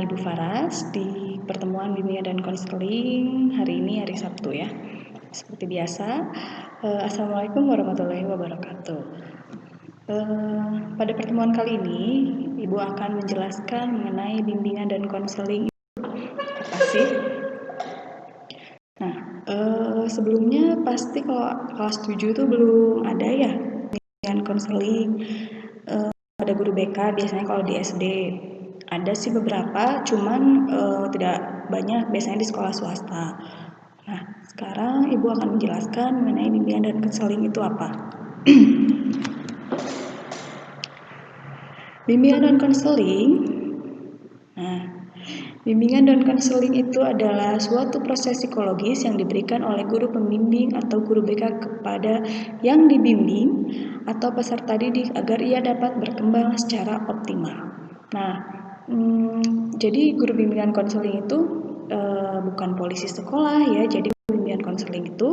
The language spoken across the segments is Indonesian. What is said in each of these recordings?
Ibu Faras di pertemuan bimbingan dan konseling hari ini, hari Sabtu ya. Seperti biasa, Assalamualaikum warahmatullahi wabarakatuh. Pada pertemuan kali ini, Ibu akan menjelaskan mengenai bimbingan dan konseling apa sih? Nah, sebelumnya pasti kalau kelas 7 itu belum ada ya bimbingan konseling. Ada guru BK biasanya kalau di SD. Ada sih beberapa, cuman tidak banyak, biasanya di sekolah swasta. Nah, sekarang Ibu akan menjelaskan mengenai bimbingan dan konseling itu apa. Bimbingan dan konseling, bimbingan dan konseling itu adalah suatu proses psikologis yang diberikan oleh guru pembimbing atau guru BK kepada yang dibimbing atau peserta didik agar ia dapat berkembang secara optimal. Nah, jadi guru bimbingan konseling itu bukan polisi sekolah ya. Jadi guru bimbingan konseling itu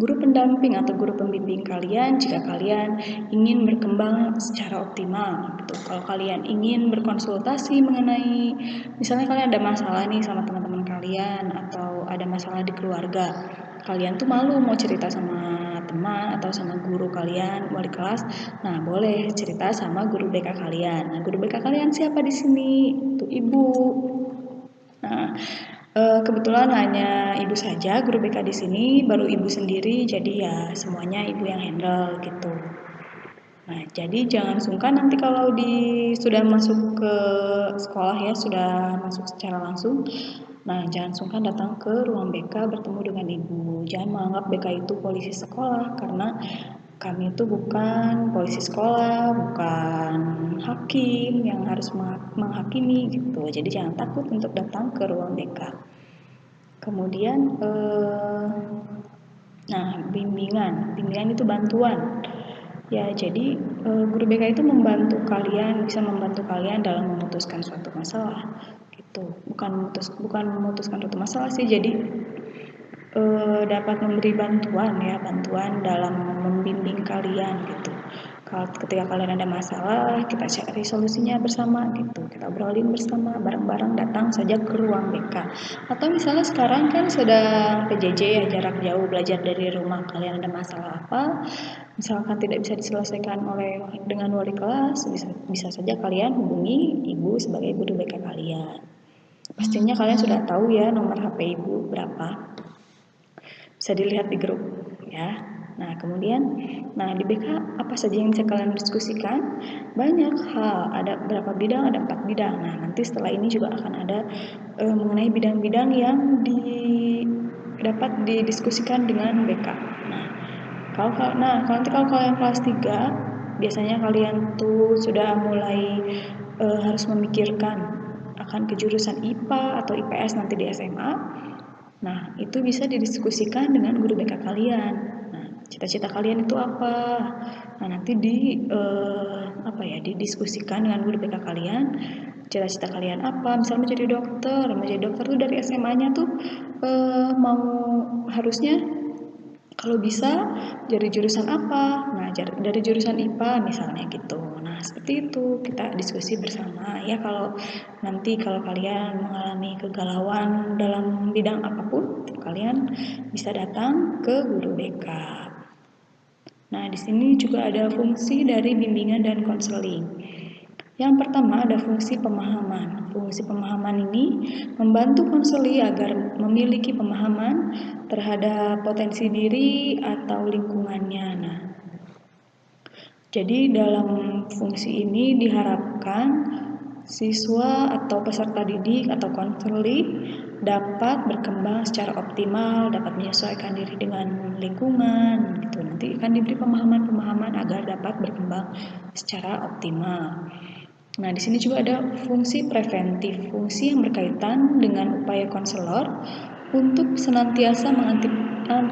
guru pendamping atau guru pembimbing kalian jika kalian ingin berkembang secara optimal gitu. Kalau kalian ingin berkonsultasi mengenai misalnya kalian ada masalah nih sama teman-teman kalian atau ada masalah di keluarga, kalian tuh malu mau cerita sama teman atau sama guru kalian, wali kelas. Nah, boleh cerita sama guru BK kalian. Nah, guru BK kalian siapa di sini? Itu Ibu. Nah, kebetulan hanya Ibu saja guru BK di sini, baru Ibu sendiri, jadi ya semuanya Ibu yang handle gitu. Nah, jadi jangan sungkan nanti kalau sudah masuk ke sekolah ya, sudah masuk secara langsung. Nah, jangan sungkan datang ke ruang BK bertemu dengan Ibu. Jangan menganggap BK itu polisi sekolah, karena kami itu bukan polisi sekolah, bukan hakim yang harus menghakimi gitu. Jadi jangan takut untuk datang ke ruang BK. Kemudian, bimbingan itu bantuan. Ya, jadi guru BK itu bisa membantu kalian dalam memutuskan suatu masalah, gitu. Bukan memutuskan suatu masalah sih, jadi dapat memberi bantuan dalam membimbing kalian gitu. Ketika kalian ada masalah, kita cari solusinya bersama gitu. Kita obrolin bersama, bareng-bareng datang saja ke ruang BK. Atau misalnya sekarang kan sedang PJJ ya, jarak jauh, belajar dari rumah. Kalian ada masalah apa, misalkan tidak bisa diselesaikan dengan wali kelas, bisa saja kalian hubungi Ibu sebagai guru BK kalian. Pastinya kalian sudah tahu ya nomor HP Ibu berapa. Bisa dilihat di grup ya. Nah, kemudian di BK apa saja yang bisa kalian diskusikan? Banyak hal, ada berapa bidang? Ada 4 bidang. Nah, nanti setelah ini juga akan ada mengenai bidang-bidang yang dapat didiskusikan dengan BK. Kalau kalian kelas 3, biasanya kalian tuh sudah mulai harus memikirkan akan ke jurusan IPA atau IPS nanti di SMA. Nah, itu bisa didiskusikan dengan guru BK kalian. Nah, cita-cita kalian itu apa? Nah, nanti didiskusikan dengan guru BK kalian. Cita-cita kalian apa? Misalnya menjadi dokter. Menjadi dokter tuh dari SMA-nya tuh harusnya kalau bisa dari jurusan apa? Nah, dari jurusan IPA misalnya gitu. Nah, seperti itu kita diskusi bersama ya. Kalau kalian mengalami kegalauan dalam bidang apapun, kalian bisa datang ke guru BK. Nah, di sini juga ada fungsi dari bimbingan dan konseling. Yang pertama ada fungsi pemahaman. Fungsi pemahaman ini membantu konseli agar memiliki pemahaman terhadap potensi diri atau lingkungannya. Nah, jadi dalam fungsi ini diharapkan siswa atau peserta didik atau konseli dapat berkembang secara optimal, dapat menyesuaikan diri dengan lingkungan gitu. Nanti akan diberi pemahaman-pemahaman agar dapat berkembang secara optimal. Nah, di sini juga ada fungsi preventif, fungsi yang berkaitan dengan upaya konselor untuk senantiasa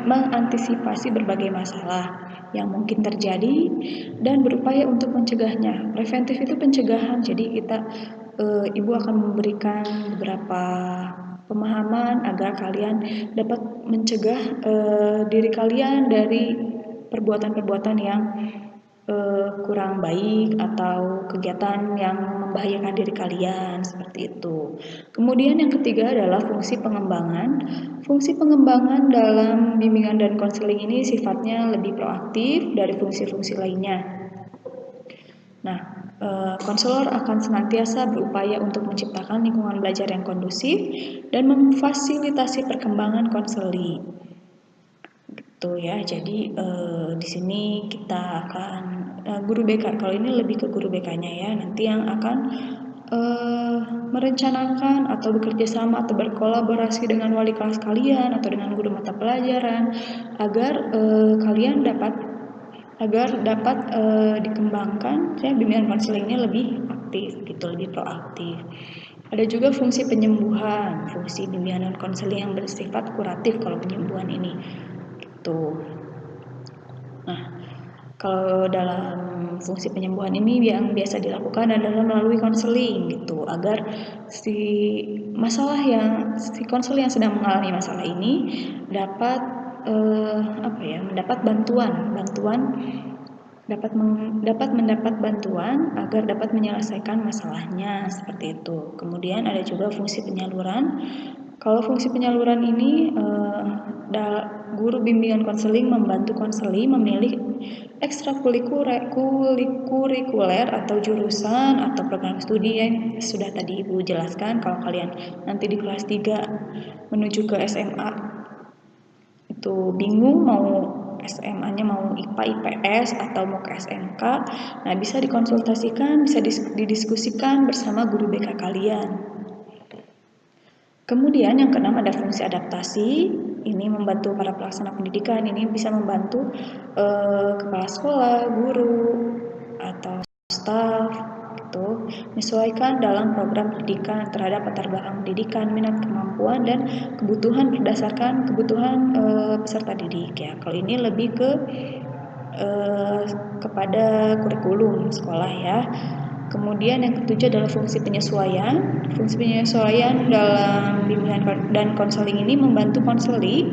mengantisipasi berbagai masalah yang mungkin terjadi dan berupaya untuk mencegahnya. Preventif itu pencegahan, jadi Ibu akan memberikan beberapa pemahaman agar kalian dapat mencegah diri kalian dari perbuatan-perbuatan yang kurang baik atau kegiatan yang membahayakan diri kalian, seperti itu. Kemudian yang ketiga adalah fungsi pengembangan. Fungsi pengembangan dalam bimbingan dan konseling ini sifatnya lebih proaktif dari fungsi-fungsi lainnya. Nah, konselor akan senantiasa berupaya untuk menciptakan lingkungan belajar yang kondusif dan memfasilitasi perkembangan konseli. Gitu ya. Jadi di sini kita akan guru BK. Kalau ini lebih ke guru BK-nya ya. Nanti yang akan merencanakan atau bekerja sama atau berkolaborasi dengan wali kelas kalian atau dengan guru mata pelajaran agar kalian dapat dikembangkan ya, bimbingan konseling ini lebih aktif gitu, lebih proaktif. Ada juga fungsi penyembuhan, fungsi bimbingan dan konseling yang bersifat kuratif kalau penyembuhan ini gitu. Nah, kalau dalam fungsi penyembuhan ini yang biasa dilakukan adalah melalui konseling gitu, agar si konselor yang sedang mengalami masalah ini dapat mendapat bantuan agar dapat menyelesaikan masalahnya, seperti itu. Kemudian ada juga fungsi penyaluran. Kalau fungsi penyaluran ini guru bimbingan konseling membantu konseli memilih ekstrakurikuler atau jurusan atau program studi yang sudah tadi Ibu jelaskan. Kalau kalian nanti di kelas 3 menuju ke SMA itu bingung mau SMA-nya mau IPA, IPS atau mau ke SMK, nah bisa dikonsultasikan, bisa didiskusikan bersama guru BK kalian. Kemudian yang keenam ada fungsi adaptasi. Ini membantu para pelaksana pendidikan. Ini bisa membantu kepala sekolah, guru, atau staf itu menyesuaikan dalam program pendidikan terhadap latar belakang pendidikan, minat, kemampuan, dan kebutuhan berdasarkan kebutuhan peserta didik ya. Kalau ini lebih kepada kurikulum sekolah ya. Kemudian yang ketujuh adalah fungsi penyesuaian. Fungsi penyesuaian dalam bimbingan dan konseling ini membantu konseli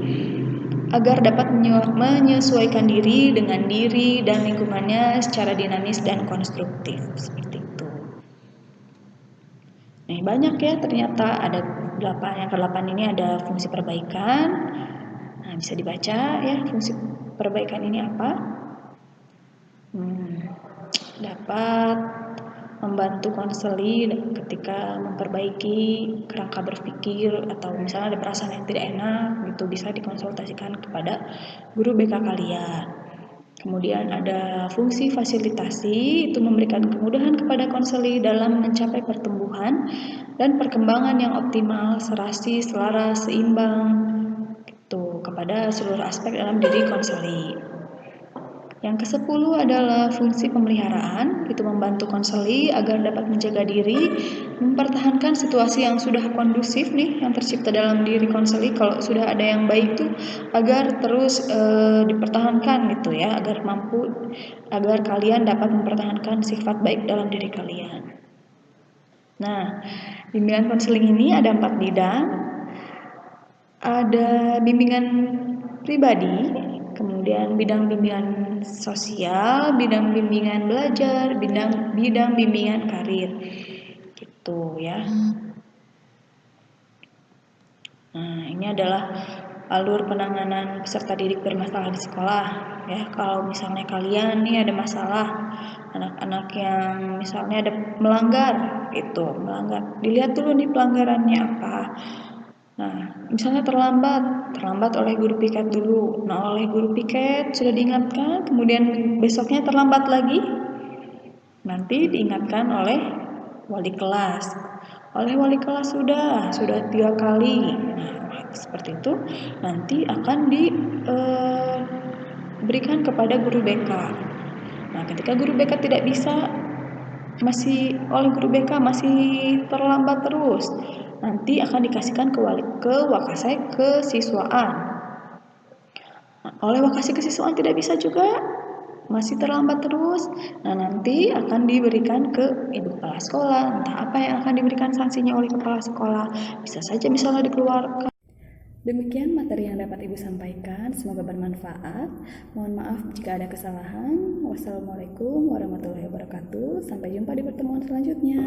agar dapat menyesuaikan diri dengan diri dan lingkungannya secara dinamis dan konstruktif, seperti itu. Nah, banyak ya, ternyata ada 8. Yang ke-8 ini ada fungsi perbaikan. Nah, bisa dibaca ya, fungsi perbaikan ini apa? Dapat membantu konseli ketika memperbaiki kerangka berpikir atau misalnya ada perasaan yang tidak enak gitu, bisa dikonsultasikan kepada guru BK kalian. Kemudian ada fungsi fasilitasi, itu memberikan kemudahan kepada konseli dalam mencapai pertumbuhan dan perkembangan yang optimal, serasi, selaras, seimbang gitu, kepada seluruh aspek dalam diri konseli. Yang ke-10 adalah fungsi pemeliharaan, itu membantu konseli agar dapat menjaga diri, mempertahankan situasi yang sudah kondusif nih, yang tercipta dalam diri konseli. Kalau sudah ada yang baik tuh, agar terus dipertahankan gitu ya, agar kalian dapat mempertahankan sifat baik dalam diri kalian. Nah, bimbingan konseling ini ada 4 bidang. Ada bimbingan pribadi, kemudian bidang bimbingan sosial, bidang bimbingan belajar, bidang bimbingan karir, gitu ya. Nah, ini adalah alur penanganan peserta didik bermasalah di sekolah ya. Kalau misalnya kalian nih ada masalah, anak-anak yang misalnya ada melanggar, dilihat dulu nih pelanggarannya apa. Nah, misalnya terlambat oleh guru piket dulu. Nah, oleh guru piket sudah diingatkan, kemudian besoknya terlambat lagi, nanti diingatkan oleh wali kelas. Oleh wali kelas sudah 3 kali. Nah, seperti itu nanti akan diberikan kepada guru BK. Nah, ketika guru BK tidak bisa, oleh guru BK masih terlambat terus, nanti akan dikasihkan ke wakasai kesiswaan. Nah, oleh wakasai kesiswaan tidak bisa juga, masih terlambat terus, nah nanti akan diberikan ke ibu kepala sekolah. Entah apa yang akan diberikan sanksinya oleh kepala sekolah, bisa saja misalnya dikeluarkan Demikian materi yang dapat Ibu sampaikan, semoga bermanfaat. Mohon maaf jika ada kesalahan. Wassalamualaikum warahmatullahi wabarakatuh. Sampai jumpa di pertemuan selanjutnya.